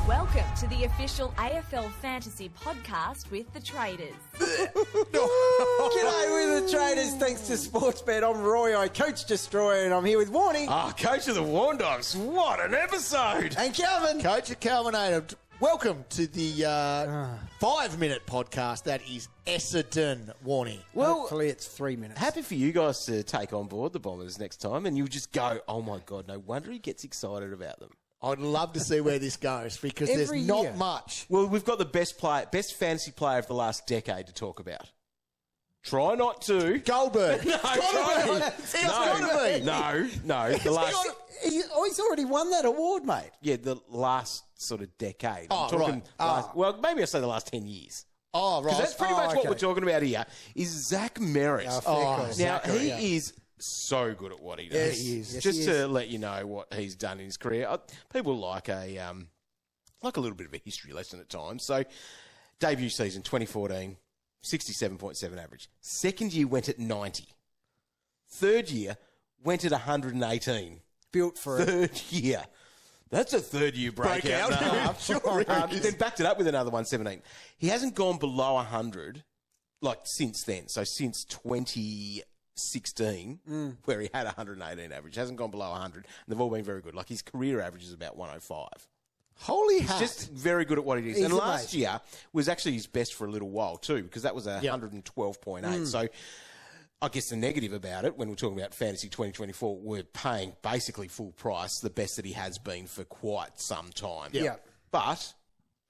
Welcome to the official AFL Fantasy podcast with the Traders. G'day with the Traders, thanks to Sportsbet. I'm Roy, Coach Destroyer, and I'm here with Warnie. Coach of the Warn Dogs, what an episode! And Calvin. Coach of Calvinator. Welcome to the 5-minute podcast. That is Essendon, Warnie. Well, hopefully it's 3 minutes. Happy for you guys to take on board the Bombers next time, and you'll just go, oh my God, no wonder he gets excited about them. I'd love to see where this goes because there's not much. Well, we've got the best fantasy player of the last decade to talk about. Try not to. Goldberg. No, He's already won that award, mate. Yeah, the last sort of decade. Oh, I'm talking right. well, maybe I say the last 10 years. Oh, right. Because that's pretty much what okay. we're talking about here, is Zach Merrett. Now, he is so good at what he does. Yes, he is. Yes, Just he to is. let you know what he's done in his career, people like a little bit of a history lesson at times. So, debut season 2014, 67.7 average. Second year went at 90. Third year went at 118. Built for it. Third year. That's a third-year breakout. Sure Then backed it up with another 117. He hasn't gone below 100, since then. So since 2016, where he had 118 average, hasn't gone below 100. And they've all been very good. His career average is about 105. Holy He's hat. just very good at what he does. He's And last amazing. year was actually his best for a little while too, because that was 112.8. So I guess the negative about it, when we're talking about Fantasy 2024, we're paying basically full price, the best that he has been for quite some time. Yeah. But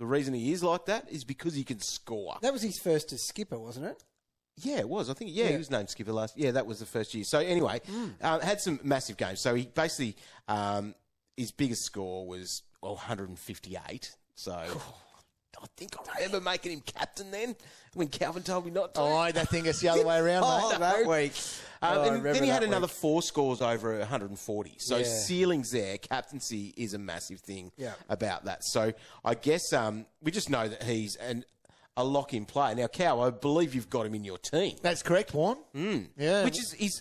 the reason he is like that is because he can score. That was his first as skipper, wasn't it? Yeah, it was. I think, he was named skipper last. Yeah, that was the first year. So anyway, had some massive games. So he basically, his biggest score was 158. So I think I remember making him captain then when Calvin told me not to. I think it's the other way around, mate. that week. And then he had another 4 scores over 140. So Yeah. ceilings there, captaincy is a massive thing about that. So I guess we just know that he's a lock-in player. Now, Cal, I believe you've got him in your team. That's correct, Warren. Yeah. Which is...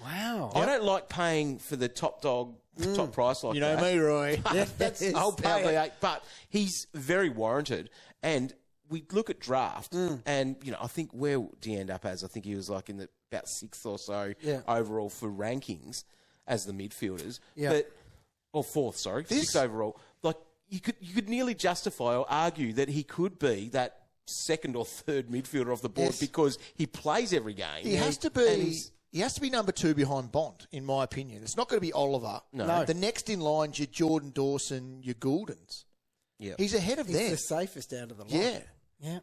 Wow. I don't like paying for the top dog, top price like that. You know me, Roy. I'll pay 8, but he's very warranted. And we look at draft, and I think where did he end up as? I think he was in the about 6th or so overall for rankings as the midfielders. Yeah. Or 4th, sorry, 6th overall. You could nearly justify or argue that he could be that 2nd or 3rd midfielder off the board because he plays every game. He has to be. He has to be number 2 behind Bond, in my opinion. It's not going to be Oliver. No. The next in line's your Jordan Dawson, your Gouldens. Yeah. He's ahead of them. He's the safest out of the line. Yeah. Yeah.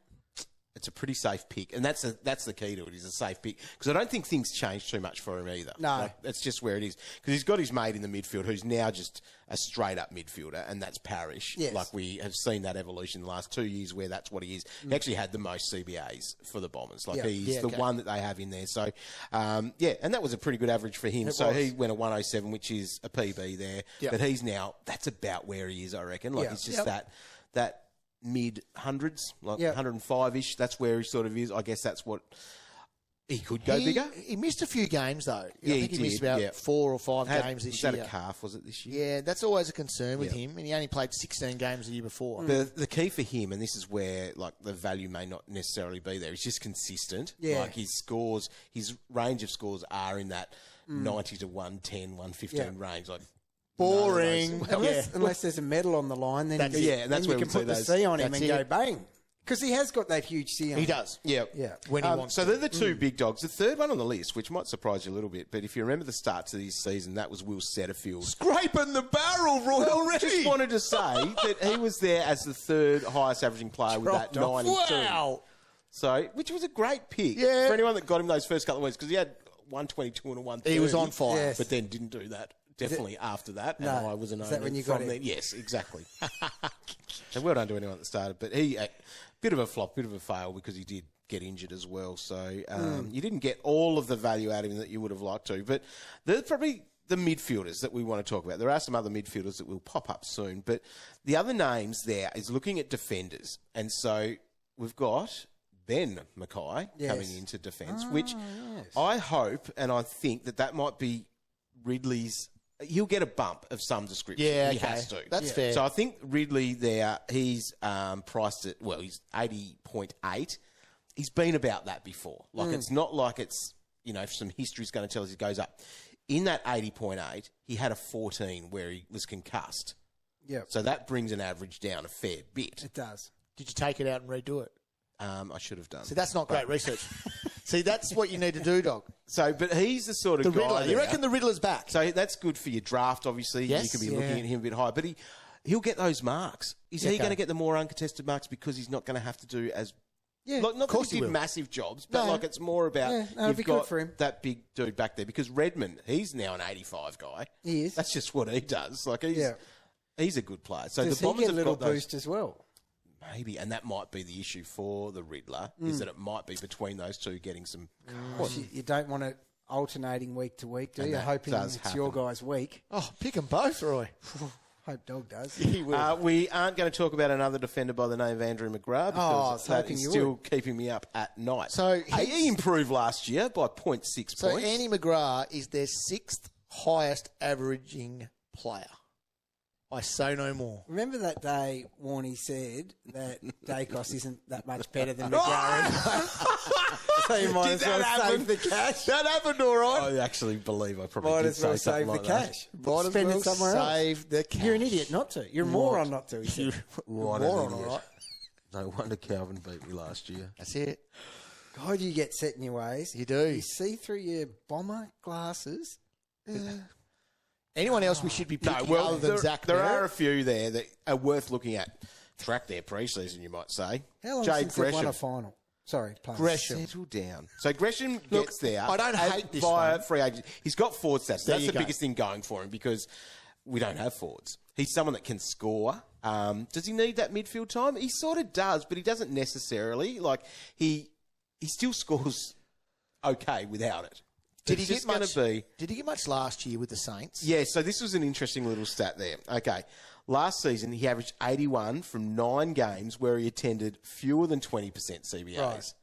It's a pretty safe pick, and that's the key to it. He's a safe pick because I don't think things change too much for him either. No, that's just where it is because he's got his mate in the midfield who's now just a straight up midfielder, and that's Parish. Yes. We have seen that evolution in the last 2 years where that's what he is. He actually had the most CBAs for the Bombers. He's the one that they have in there. So and that was a pretty good average for him. He went a 107, which is a PB there. But he's now that's about where he is, I reckon. It's just that mid hundreds, 105-ish. That's where he sort of is. I guess that's what he could go bigger. He missed a few games, though. Yeah, I think he missed about 4 or 5 games this year. Was that a calf, was it, this year? Yeah, that's always a concern with him, and he only played 16 games the year before. The key for him, and this is where the value may not necessarily be there, he's just consistent. Yeah. His scores, his range of scores are in that 90 to 110, 115 range. Boring. Unless there's a medal on the line, then That's you, it. and that's then where you we can put see the those- C on him that's and go it. bang. Because he has got that huge C on He him. does. Yeah. When he wants So to. they're the 2 big dogs. The third one on the list, which might surprise you a little bit, but if you remember the start to this season, that was Will Setterfield. Scraping the barrel, Roy, already. Just wanted to say that he was there as the 3rd highest averaging player with that 92. Wow. So, which was a great pick Yeah. for anyone that got him those first couple of weeks because he had 122 and a 130. He was on fire. Yes. But then didn't do that. Definitely after that. No. And I was an Is that owner when you from got there. him? Yes, exactly. So well done to anyone that started. But he, bit of a flop, bit of a fail because he did get injured as well. So you didn't get all of the value out of him that you would have liked to. But there's probably the midfielders that we want to talk about. There are some other midfielders that will pop up soon. But the other names there is looking at defenders. And so we've got Ben McKay coming into defence, which I hope and I think that might be Ridley's he'll get a bump of some description. Yeah, he okay. has to. That's fair. So I think Ridley there, he's priced at, he's 80.8. He's been about that before. Like, it's not like it's, some history's going to tell us he goes up. In that 80.8, he had a 14 where he was concussed. Yep. So that brings an average down a fair bit. It does. Did you take it out and redo it? I should have done. See, that's not great research. See, that's what you need to do, dog. So, but he's the sort of The guy Riddler. You there- reckon the Riddler's back? So that's good for your draft, obviously. Yes. You can be looking at him a bit higher. But he'll get those marks. Is he going to get the more uncontested marks because he's not going to have to do as... Yeah, not of course that he he did will. massive jobs, but No. like it's more about it'd be good for him. that big dude back there. Because Redmond, he's now an 85 guy. He is. That's just what he does. Like he's a good player. So Does the he Bombers get a have little got those, boost as well? maybe, and that might be the issue for the Riddler, is that it might be between those two getting some... You don't want it alternating week to week, do And you? that Hoping does it's your happen. guy's week. Oh, pick them both, Roy. Hope Dog does. He will. We aren't going to talk about another defender by the name of Andrew McGrath Oh, I because was that hoping is you still would. keeping me up at night. So he improved last year by 0.6 So points. Andy McGrath is their 6th highest averaging player. I say no more. Remember that day Warnie said that Dacos isn't that much better than McGarry? So you might Did as well that happen? save the cash. That happened, all right. I actually believe I probably Might did as well say something save the like that. cash. Might as Spend well it somewhere else. save the cash. You're an idiot not to. You're a moron not to, he said. What Moron, an all idiot. right. No wonder Calvin beat me last year. That's it. God, you get set in your ways. You do. You see through your bomber glasses. Anyone else we should be picking other than Zach there are Merrett? a few there that are worth looking at. Track their pre-season, you might say. How long Jade since they've won Gresham. a final? Sorry, pass. Gresham. Settle down. So Gresham gets there. I don't hate this via one. free agent. He's got forward stats. There That's you the go. biggest thing going for him because we don't have forwards. He's someone that can score. Does he need that midfield time? He sort of does, but he doesn't necessarily. Like he still scores okay without it. Did he It's get just gonna much? be? Did he get much last year with the Saints? Yeah, so this was an interesting little stat there. Okay. Last season, he averaged 81 from 9 games where he attended fewer than 20% CBAs. Right.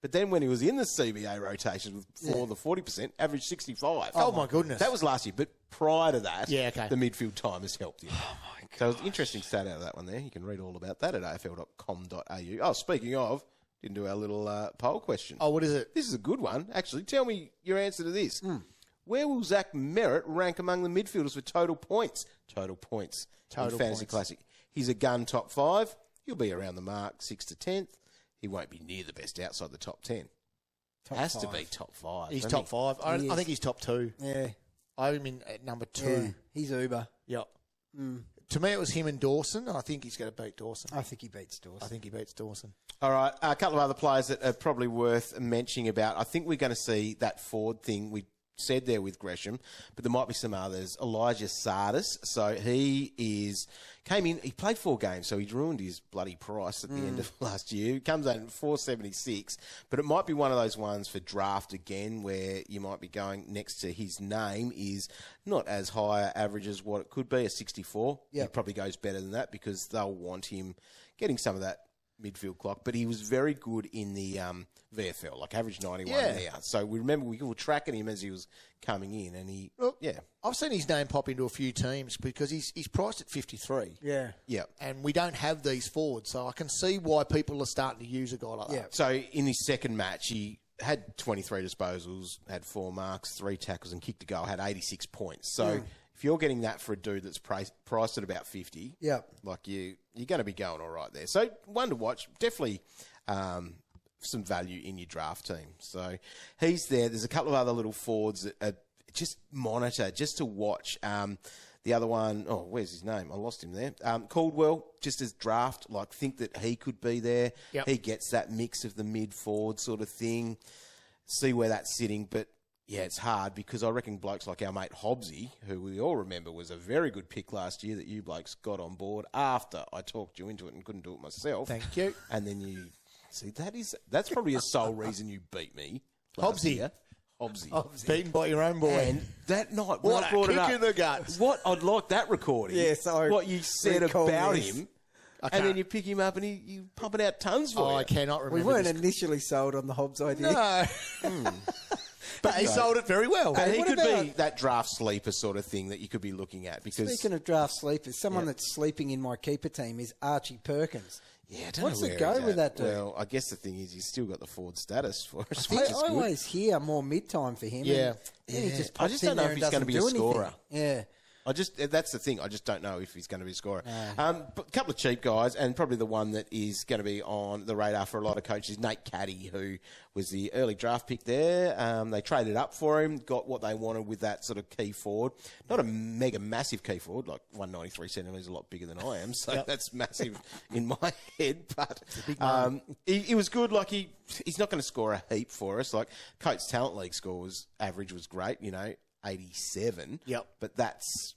But then when he was in the CBA rotations for the 40%, averaged 65. Oh, my goodness. That was last year. But prior to that, Yeah, okay. the midfield time has helped him. Oh, my God. So it was an interesting stat out of that one there. You can read all about that at afl.com.au. Oh, speaking of, didn't do our little poll question. Oh, what is it? This is a good one, actually. Tell me your answer to this. Where will Zach Merrett rank among the midfielders for total points? Total points. Total in Fantasy points. Classic. He's a gun top 5. He'll be around the mark 6 to 10th. He won't be near the best outside the top 10. Has to be top 5. He's doesn't top he? 5. I He is. think he's top 2. Yeah. I'm in at number 2. Yeah. He's Uber. Yep. To me, it was him and Dawson. I think he's going to beat Dawson. I think he beats Dawson. I think he beats Dawson. All right, a couple of other players that are probably worth mentioning about. I think we're going to see that forward thing we said there with Gresham, but there might be some others. Elijah Sardis, so came in, he played 4 games, so he's ruined his bloody price at the end of last year. He comes out at 476, but it might be one of those ones for draft again where you might be going next to his name is not as high average as what it could be, a 64. Yep. He probably goes better than that because they'll want him getting some of that midfield clock, but he was very good in the VFL, like average 91 Yeah. there. So we remember we were tracking him as he was coming in, and he, I've seen his name pop into a few teams because he's priced at 53. Yeah. yeah. And we don't have these forwards, so I can see why people are starting to use a guy like that. Yeah. So in his second match, he had 23 disposals, had 4 marks, 3 tackles, and kicked a goal, had 86 points. So if you're getting that for a dude that's priced at about 50, Yep. like you're going to be going all right there. So one to watch, definitely some value in your draft team. So he's there. There's a couple of other little forwards that are just monitor, just to watch. The other one, where's his name? I lost him there. Caldwell, just as draft, like think that he could be there. Yep. He gets that mix of the mid-forward sort of thing. See where that's sitting, but yeah, it's hard because I reckon blokes like our mate Hobbsy, who we all remember was a very good pick last year that you blokes got on board after I talked you into it and couldn't do it myself. Thank you. And then you see that's probably a sole reason you beat me. last Hobbsy. year. Hobbsy. Beaten by your own boy. And that night, when What I a brought it kick up, in the guts. What I'd like that recording. Yeah, so what you said recall about this. him, can't. and then you pick him up and you pumping out tons for Oh, you. I cannot remember. We weren't this. initially sold on the Hobbs idea. No. But he sold it very well. And he what could about- be that draft sleeper sort of thing that you could be looking at. Because Speaking of draft sleepers, someone that's sleeping in my keeper team is Archie Perkins. yeah, I don't What's know the where go he's with at. that dude? Well, I guess the thing is he's still got the forward status for us, I which is good. always hear more mid-time for him. Yeah. And then he just I pops just in don't know there if and he's going to doesn't be a do anything. scorer. Yeah. That's the thing. I just don't know if he's going to be a scorer. But a couple of cheap guys, and probably the one that is going to be on the radar for a lot of coaches is Nate Caddy, who was the early draft pick there. They traded up for him, got what they wanted with that sort of key forward. Not a mega massive key forward, like 193 centimetres, a lot bigger than I am, so that's massive in my head. But he was good. Like he's not going to score a heap for us. Like Coates Talent League average was great, 87. Yep. But that's,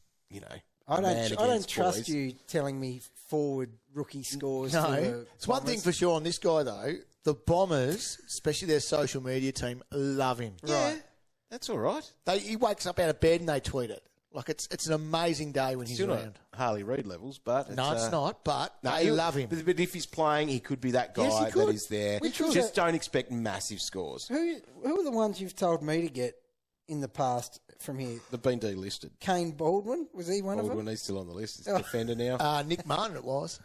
I don't against trust boys. you telling me forward rookie scores. for No. the It's one thing Bombers. for sure on this guy, though. The Bombers, especially their social media team, love him. Yeah, that's all right. He wakes up out of bed and they tweet it. Like, it's an amazing day when he's Still not around. Harley Reid levels, but No, it's not, but they he'll- love him. But if he's playing, he could be that guy Yes, he that could. is there. Which was Just a- don't expect massive scores. Who are the ones you've told me to get in the past from here? They've been delisted. Kane Baldwin, was he one of Baldwin, them? he's still on the list. He's a defender now. Nick Martin it was.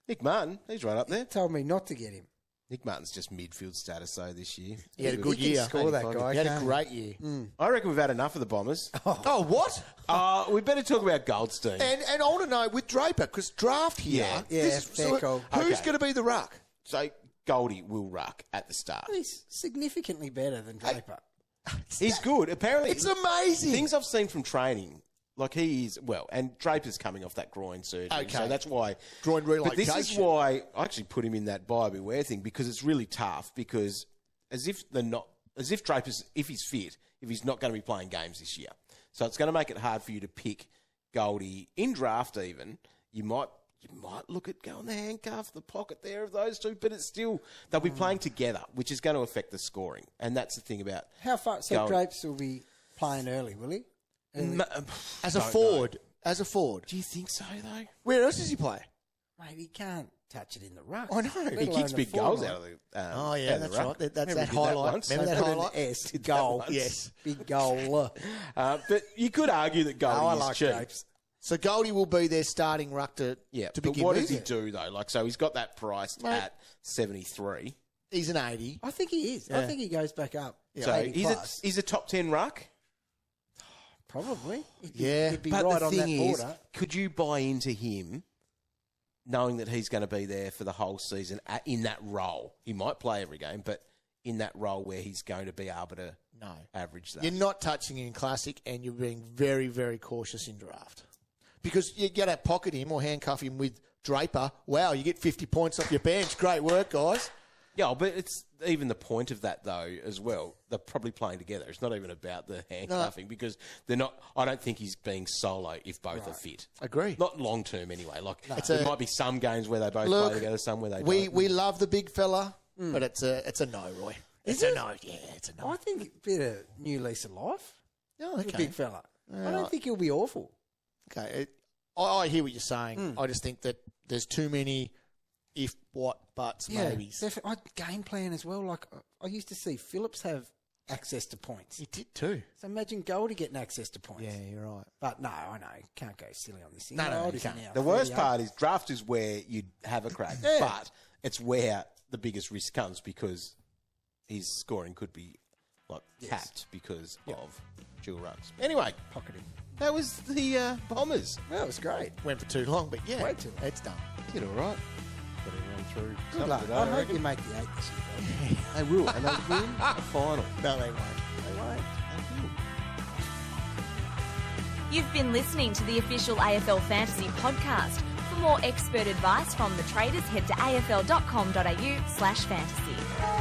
Nick Martin, he's right up there. Told me not to get him. Nick Martin's just midfield status, though, this year. He had a He good He can year. score that 85. guy. He had a can't he? great year. I reckon we've had enough of the Bombers. Oh, what? We better talk about Goldstein. And I want to know with Draper, because draft here. Yeah, fair call. Who's Okay. going to be the ruck? So Goldie will ruck at the start. He's significantly better than Draper. He's good. Apparently, It's amazing. things I've seen from training, like he is, and Draper's coming off that groin surgery. Okay. So that's why. Groin But this is relocation. why I actually put him in that buyer beware thing, because it's really tough, because if he's fit, if he's not going to be playing games this year. So it's going to make it hard for you to pick Goldie in draft even. You might look at going the handcuff, the pocket there of those two, but it's still, they'll be playing together, which is going to affect the scoring. And that's the thing about... How far? So Gold- Drapes will be playing early, will he? As a Don't forward. As a forward. Do you think so, though? Where else does he play? Mate, he can't touch it in the ruck. I know. Let He alone kicks the big goals forward. out of the Oh, yeah, out of that's the ruck. right. That's Remember that he did that highlight. once? Remember that Put an highlight? S, Did that goal. once. Yes. Big goal. But you could argue that Goldie Oh, I is like cheap. Drapes. So Goldie will be their starting ruck to But begin what with. does he do, though? Like, so he's got that priced Mate. at 73. He's an 80. I think he is. I think he goes back up. So 80 he's plus. a top 10 ruck. Probably. Yeah. He'd be But right the on that thing is, border. could you buy into him knowing that he's going to be there for the whole season in that role? He might play every game, but in that role where he's going to be able to No. average that. You're not touching him in Classic, and you're being very, very cautious in draft. Because you got to pocket him or handcuff him with Draper. Wow, you get 50 points off your bench. Great work, guys. Yeah, but it's even the point of that, though, as well. They're probably playing together. It's not even about the handcuffing because they're not. I don't think he's being solo if both are fit. Agree. Not long term, anyway. Like It's there a- might be some games where they both Look, play together, some where they We don't. we love the big fella, but it's a no, Roy. It's a no. Yeah, it's a no. I think a bit of new lease of life. Oh, The okay. big fella. I don't think he'll be awful. Okay. I hear what you're saying. I just think that there's too many if, what, buts, maybes. Game plan as well. Like I used to see Phillips have access to points. You did too. So imagine Goldie getting access to points. Yeah, you're right. But no, I know. Can't go silly on this thing. No, you Goldie's can't. now The worst 38. part is draft is where you'd have a crack, Yeah. but it's where the biggest risk comes because his scoring could be like capped because of dual rucks. Anyway, Pocketing. that was the Bombers. Well, it was great. Went for too long, but yeah, Way too long. it's done. Did all right. Got to run through. Good some luck. today, I I hope reckon. you make the 8 this year. They will, and they'll win a final. No, they won't. They won't. You've been listening to the official AFL Fantasy podcast. For more expert advice from the traders, head to afl.com.au/fantasy.